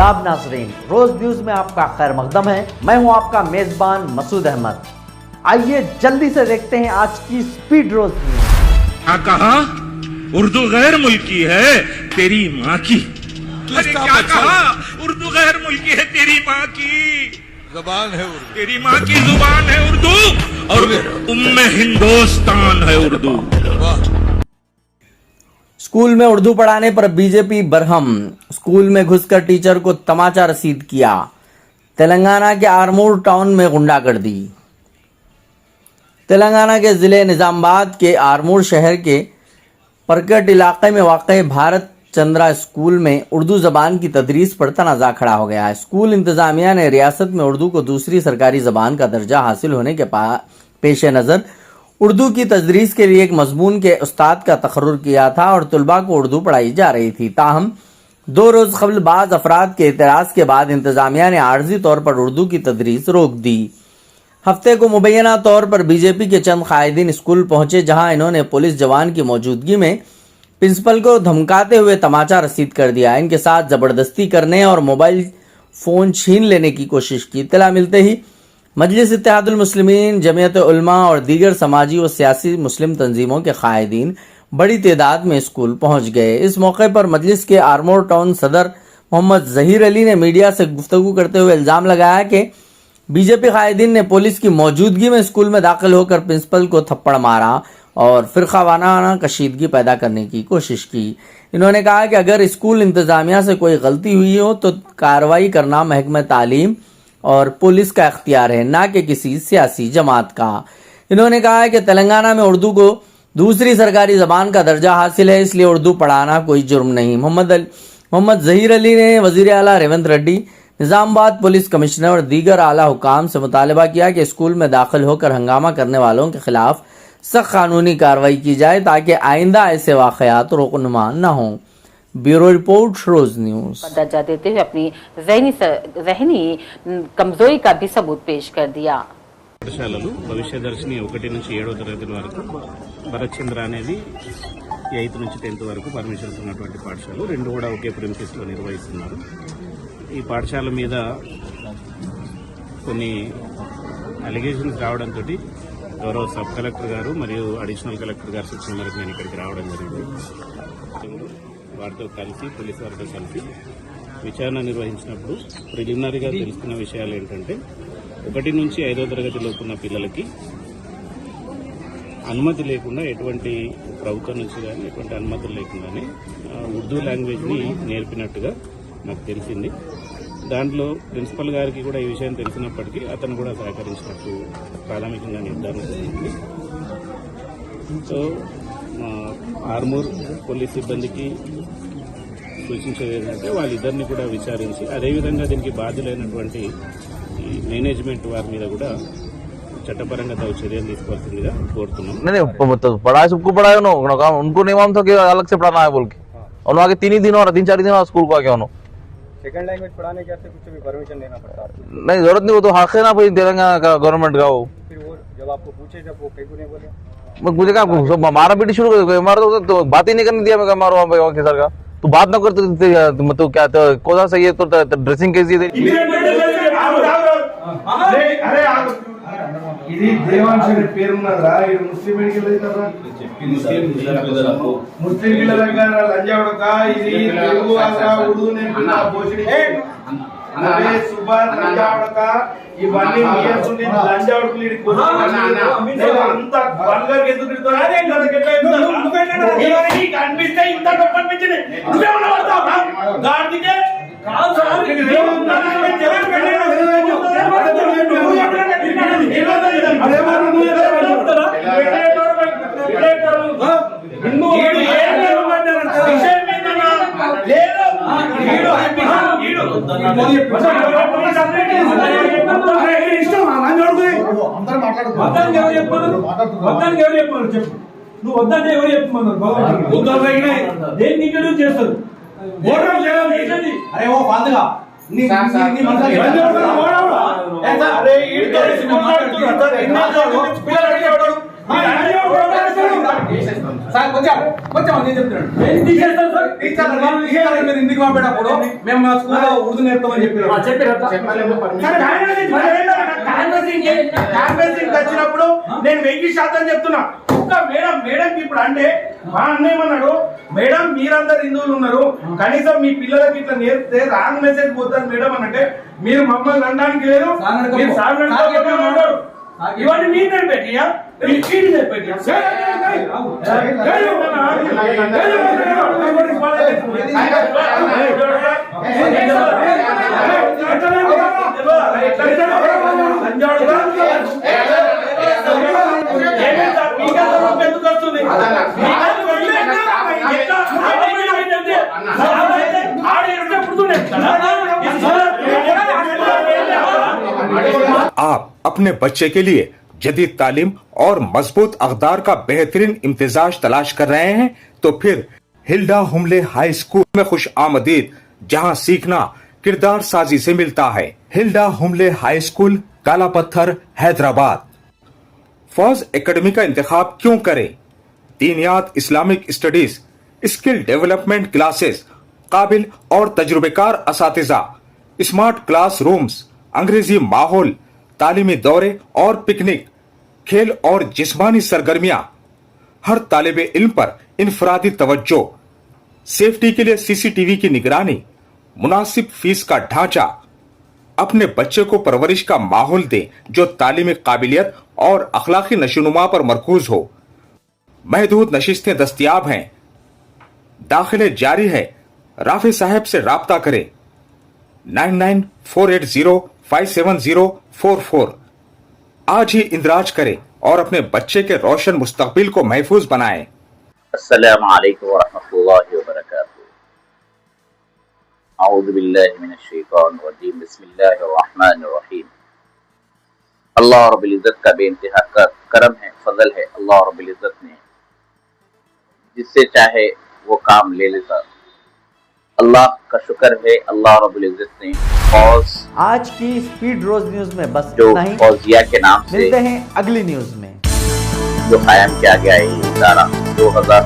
आदाब नाज़रीन, रोज न्यूज में आपका खैर मकदम है। मैं हूं आपका मेजबान मसूद अहमद। आइए जल्दी से देखते हैं आज की स्पीड रोज न्यूज। क्या कहा? उर्दू गैर मुल्की है तेरी माँ की। अरे क्या कहा? उर्दू गैर मुल्की है तेरी माँ की जबान है उर्दू, तेरी माँ की जुबान है उर्दू और उम्मे हिंदुस्तान है उर्दू। स्कूल में उर्दू पढ़ाने पर बीजेपी बरहम, स्कूल में घुसकर टीचर को तमाचा रसीद किया। तेलंगाना के आरमूर टाउन में गुंडागर्दी। तेलंगाना के जिले निजामाबाद के आरमूर शहर के परकट इलाके में वाक़ भारत चंद्रा स्कूल में उर्दू ज़बान की तदरीस पर तनाज़ा खड़ा हो गया है। स्कूल इंतज़ामिया ने रियासत में उर्दू को दूसरी सरकारी ज़बान का दर्जा हासिल होने के पेश नज़र उर्दू की तदरीस के लिए एक मजमून के उस्ताद का तकर्रुर किया था और तलबा को उर्दू पढ़ाई जा रही थी। ताहम 2 रोज़ कबल बाज़ अफराद के एतराज़ के बाद इंतज़ामिया ने आर्जी तौर पर उर्दू की तदरीस रोक दी। हफ्ते को मुबैना तौर पर बीजेपी के चंद कायदीन स्कूल पहुंचे, जहां इन्होंने पुलिस जवान की मौजूदगी में प्रिंसिपल को धमकाते हुए तमाचा रसीद कर दिया। इनके साथ ज़बरदस्ती करने और मोबाइल फ़ोन छीन लेने की कोशिश की। इत्तला मिलते ही मजलिस इत्तेहादुल मुस्लिमीन, जमीयत उलमा और दीगर समाजी व सियासी मुस्लिम तंजीमों के कायदीन बड़ी तादाद में स्कूल पहुंच गए। इस मौके पर मजलिस के आरमोर टाउन सदर मोहम्मद जहीर अली ने मीडिया से गुफ्तगू करते हुए इल्ज़ाम लगाया कि बीजेपी कायदीन ने पुलिस की मौजूदगी में स्कूल में दाखिल होकर प्रिंसिपल को थप्पड़ मारा और फ़िरक़ावाराना कशीदगी पैदा करने की कोशिश की। इन्होंने कहा कि अगर स्कूल इंतज़ामिया से कोई गलती हुई हो तो कार्रवाई करना महकमा तालीम और पुलिस का इख्तियार है, ना कि किसी सियासी जमात का। इन्होंने कहा है कि तेलंगाना में उर्दू को दूसरी सरकारी ज़बान का दर्जा हासिल है, इसलिए उर्दू पढ़ाना कोई जुर्म नहीं। मोहम्मद जहीर अली ने वज़ीर आला रेवंत रेड्डी, निज़ामाबाद पुलिस कमिश्नर और दीगर आला हुकाम से मुतालबा किया कि स्कूल में दाखिल होकर हंगामा करने वालों के खिलाफ सख्त कानूनी कार्रवाई की जाए ताकि आइंदा ऐसे वाक़यात रोकनुमा न हों। ब्यूरो रिपोर्ट, रोज न्यूज। दर्जा देते हुए अपनी ज़हनी कमजोरी का भी सबूत पेश कर दिया। పాఠశాలలు భవిష్యదర్శిని 1 నుంచి 7వ తరగతి వరకు, భరత్ చంద్ర అనేది 8th నుంచి 10th వరకు పర్మిషన్స్ ఉన్నటువంటి పాఠశాలలు, రెండు కూడా ఒకే ప్రిమిసెస్ లో నిర్వహిస్తున్నారు. ఈ పాఠశాల మీద కొన్ని అలిగేషన్స్ రావడంతో గౌరవ సబ్ కలెక్టర్ గారు మరియు అడిషనల్ కలెక్టర్ గారు సూచన మేరకు నేను ఇక్కడికి రావడం జరిగింది. వారితో కలిసి పోలీసు వారితో కలిసి విచారణ నిర్వహించినప్పుడు ప్రిలిమినరీగా తెలుసుకున్న విషయాలు ఏంటంటే 1 నుంచి 5వ తరగతి లోపున్న పిల్లలకి అనుమతి లేకుండా, ఎటువంటి ప్రభుత్వం నుంచి కానీ ఎటువంటి అనుమతులు లేకుండానే ఉర్దూ లాంగ్వేజ్ని నేర్పినట్టుగా నాకు తెలిసింది. దాంట్లో ప్రిన్సిపల్ గారికి కూడా ఈ విషయం తెలిసినప్పటికీ అతను కూడా సహకరించినట్టు ప్రాథమికంగా నిర్ధారణ జరిగింది. సో ఆర్మూర్ పోలీస్ సిబ్బందికి సూచించేది ఏంటంటే వాళ్ళిద్దరిని కూడా విచారించి, అదేవిధంగా దీనికి బాధ్యులైనటువంటి ఈ మేనేజ్మెంట్ వారి మీద కూడా చట్టపరంగా తగు చర్యలు తీసుకోవాల్సిందిగా కోరుతున్నాం. पढ़ाया सबको पढ़ाया उनको नहीं मालूम था कि अलग से पढ़ाना है बोल के, और आगे 3 ही दिन और 3-4 दिन और स्कूल को आके उन्होंने सेकंड लैंग्वेज पढ़ाने के लिए कुछ भी परमिशन लेना पड़ता है? नहीं, जरूरत नहीं, वो तो हक है ना भाई तेलंगाना का गवर्नमेंट का। वो फिर वो जब आपको पूछे, जब वो कहीं को नहीं बोले, मुझे क्या सब मारा पीटी शुरू कर, हमारा तो बात ही नहीं करने दिया। मैं मारो वहाँ सर का तो बात ना करते तो क्या कौन सा सही है? तो ड्रेसिंग कैसी है? ఇది దేవాంశుడి పేరున్నదా? ఇది ముస్లిం మెడికల్ అవుతారా? ముస్లిం పిల్లల దగ్గర లంజావుడక ఇది తెలుగు ఉర్దూ నేర్పిన పోషడి అరే సుబార్ లంజావుడక ఇవన్నీ ఇయర్స్ ఉండి లంజావుడుకులు అంత బంగారు ఎందుకు తిడుతున్నా? కనిపిస్తే ఇంత కనిపించింది నువ్వేమన్నా పడతావా? గాడికే కాదు సార్, నువ్వు వద్దంటే ఎవరు చెప్పమన్నారు? దేన్ని ఇంట్రడ్యూస్ చేస్తారు? అరే ఓ బాధగా సార్ కొంచెం నేను చెప్తున్నాను ఏం తీసేస్తాను సార్? టీచర్ మీరు ఇంటికి పంపేటప్పుడు మేము మా స్కూల్లో ఉర్దూ నేర్తామని చెప్పారు కాన్వెన్సింగ్ వచ్చినప్పుడు నేను 1000% చెప్తున్నా. ఒక్క మేడం ఇప్పుడు అంటే మా అన్న ఏమన్నాడు, మేడం మీరందరు హిందువులు ఉన్నారు, కనీసం మీ పిల్లలకి ఇట్లా నేర్పితే రాంగ్ మెసేజ్ పోతుంది మేడం అని అంటే, మీరు మమ్మల్ని అనడానికి లేదు, మీరు సార్ ఇవన్నీ మీరు నేర్పెట్టియా, నేర్పెట్టియా ఎందుకు వస్తుంది? आप अपने बच्चे के लिए जदीद तालीम और मजबूत अक़दार का बेहतरीन इम्तिजाज तलाश कर रहे हैं तो फिर हिल्डा हुम्ले हाई स्कूल में खुश आमदीद, जहां सीखना किरदार साजी से मिलता है। हिल्डा हुम्ले हाई स्कूल, काला पत्थर, हैदराबाद। फौज एकेडमी का इंतखाब क्यों करें? दीनियात, Islamic studies, skill development classes, काबिल और तजुर्बेकार असातिज़ा, स्मार्ट क्लास रूम्स, अंग्रेजी माहौल, तालीमी दौरे और पिकनिक, खेल और जिस्मानी सरगर्मियां, हर तालिबे इल्म पर इनफरादी तवज्जो, सेफ्टी के लिए सीसीटीवी की निगरानी, मुनासिब फीस का ढांचा। अपने बच्चे को परवरिश का माहौल दें जो तालीमी काबिलियत और अखलाकी नशोनुमा पर मरकूज हो। महदूद नशिस्तें दस्तियाब हैं, दाखिले जारी है। राफी साहब से राब्ता करें 9948057044। आज ही इंदराज करें और अपने बच्चे के रोशन मुस्तकबिल को महफूज बनाएं। अस्सलामु अलैकुम वरहमतुल्लाहि वबरकातुहू। औज़ु बिल्लाहि मिनश शैतानिर रजीम। बिस्मिल्लाहिर रहमानिर रहीम। अल्लाह रब्बुल इज्जत का बेइंतहा करम है, फजल है। अल्लाह रब्बुल इज्जत ने जिससे चाहे वो काम ले लेता। अल्लाह का शुक्र है, अल्लाह रब्बुल इज्जत ने फौज, आज की स्पीड रोज न्यूज में बस जो इतना ही। फौजिया के नाम से मिलते हैं अगली न्यूज में। जो कायम किया गया है ये इदारा 2000